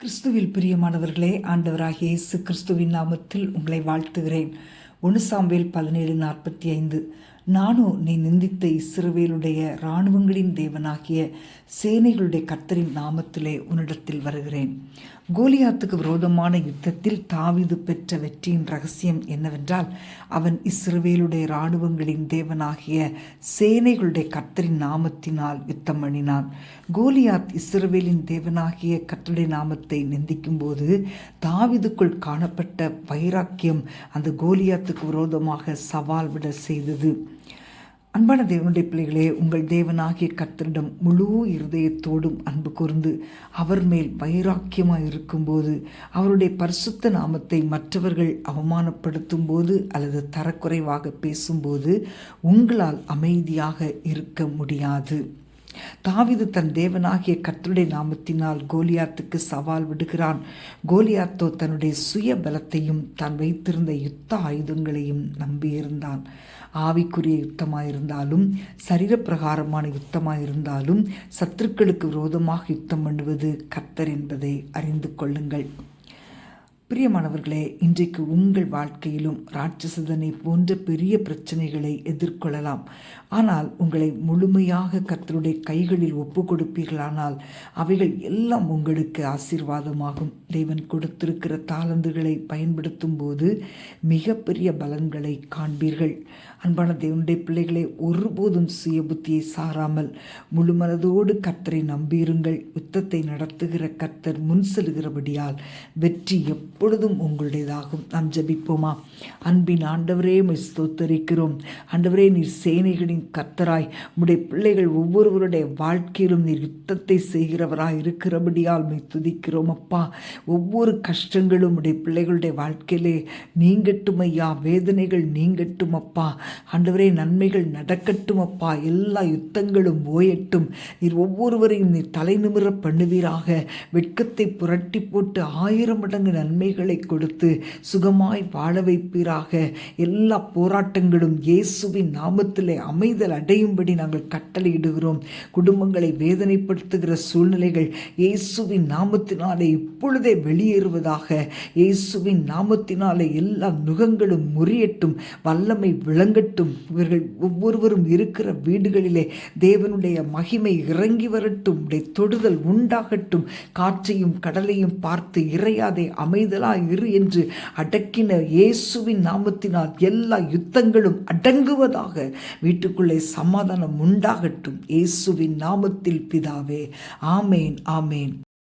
கிறிஸ்துவில் பிரியமானவர்களே, ஆண்டவராகிய இயேசு கிறிஸ்துவின் நாமத்தில் உங்களை வாழ்த்துகிறேன். 1 சாமுவேல் 17:45. நானும் நீ நிந்தித்த இஸ்ரவேலுடைய இராணுவங்களின் தேவனாகிய சேனைகளுடைய கர்த்தரின் நாமத்திலே உன்னிடத்தில் வருகிறேன். கோலியாத்துக்கு விரோதமான யுத்தத்தில் தாவீது பெற்ற வெற்றியின் ரகசியம் என்னவென்றால், அவன் இஸ்ரவேலுடைய இராணுவங்களின் தேவனாகிய சேனைகளுடைய கர்த்தரின் நாமத்தினால் யுத்தம் பண்ணினான். கோலியாத் இஸ்ரவேலின் தேவனாகிய கர்த்தருடைய நாமத்தை நிந்திக்கும் போது தாவீதுக்குள் காணப்பட்ட வைராக்கியம் அந்த கோலியாத்துக்கு விரோதமாக சவால் விட செய்தது. அன்பான தேவனுடைய பிள்ளைகளே, உங்கள் தேவனாகிய கர்த்தரிடம் முழு இருதயத்தோடும் அன்பு கூர்ந்து அவர் மேல் வைராக்கியமாக இருக்கும்போது, அவருடைய பரிசுத்த நாமத்தை மற்றவர்கள் அவமானப்படுத்தும் போது அல்லது தரக்குறைவாக பேசும்போது உங்களால் அமைதியாக இருக்க முடியாது. தாவீது தன் தேவனாகிய கர்த்தருடைய நாமத்தினால் கோலியாத்துக்கு சவால் விடுகிறான். கோலியாத்தோ தன்னுடைய சுய பலத்தையும் தான் வைத்திருந்த யுத்த ஆயுதங்களையும் நம்பியிருந்தான். ஆவிக்குரிய யுத்தமாயிருந்தாலும் சரீரப்பிரகாரமான யுத்தமாயிருந்தாலும் சத்துருக்களுக்கு விரோதமாக யுத்தம் பண்ணுவது கர்த்தர் என்பதை அறிந்து கொள்ளுங்கள். பிரியமானவர்களே, இன்றைக்கு உங்கள் வாழ்க்கையிலும் ராட்சசதனை போன்ற பெரிய பிரச்சனைகளை எதிர்கொள்ளலாம். ஆனால் உங்களை முழுமையாக கர்த்தருடைய கைகளில் ஒப்பு கொடுப்பீர்களானால் அவைகள் எல்லாம் உங்களுக்கு ஆசீர்வாதமாகும். தேவன் கொடுத்திருக்கிற தாளந்துகளை பயன்படுத்தும் போது மிகப்பெரிய பலன்களை காண்பீர்கள். அன்பான தேவனுடைய பிள்ளைகளை, ஒருபோதும் சுய புத்தியை சாராமல் முழு மனதோடு கர்த்தரை நம்பியிருங்கள். யுத்தத்தை நடத்துகிற கர்த்தர் முன் செல்கிறபடியால் வெற்றி எப்பொழுதும் உங்களுடையதாகும். நாம் ஜெபிப்போமா? அன்பின் ஆண்டவரே, ஸ்தோத்தரிக்கிறோம். ஆண்டவரே, நீர் சேனைகளின் கர்த்தராய் உம்முடைய பிள்ளைகள் ஒவ்வொருவருடைய வாழ்க்கையிலும் நீர் யுத்தத்தை செய்கிறவராய் இருக்கிறபடியால் துதிக்கிறோம் அப்பா. ஒவ்வொரு கஷ்டங்களும் உடைய பிள்ளைகளுடைய வாழ்க்கையிலே நீங்கட்டும் ஐயா. வேதனைகள் நீங்கட்டும் அப்பா. ஆண்டவரே, நன்மைகள் நடக்கட்டும் அப்பா. எல்லா யுத்தங்களும் ஓயட்டும். நீர் ஒவ்வொருவரையும் நீர் தலை நிமிர பண்ணுவீராக. வெட்கத்தை புரட்டி போட்டு 1000 மடங்கு நன்மைகளை கொடுத்து சுகமாய் வாழ வைப்பீராக. எல்லா போராட்டங்களும் இயேசுவின் நாமத்திலே அமைதல் அடையும்படி நாங்கள் கட்டளையிடுகிறோம். குடும்பங்களை வேதனைப்படுத்துகிற சூழ்நிலைகள் இயேசுவின் நாமத்தினாலே இப்பொழுதே வெளியேறுவதாக. இயேசுவின் நாமத்தினாலே எல்லா நுகங்களும் முறியட்டும், வல்லமை விளங்கட்டும். இவர்கள் ஒவ்வொருவரும் இருக்கிற வீடுகளிலே தேவனுடைய மகிமை இறங்கி வரட்டும். உடைய தொடுதல் உண்டாகட்டும். காற்றையும் கடலையும் பார்த்து இறையாதே, அமைதலாய் இரு என்று அடக்கின இயேசுவின் நாமத்தினால் எல்லா யுத்தங்களும் அடங்குவதாக. வீட்டுக்குள்ளே சமாதானம் உண்டாகட்டும். இயேசுவின் நாமத்தில் பிதாவே, ஆமேன், ஆமேன்.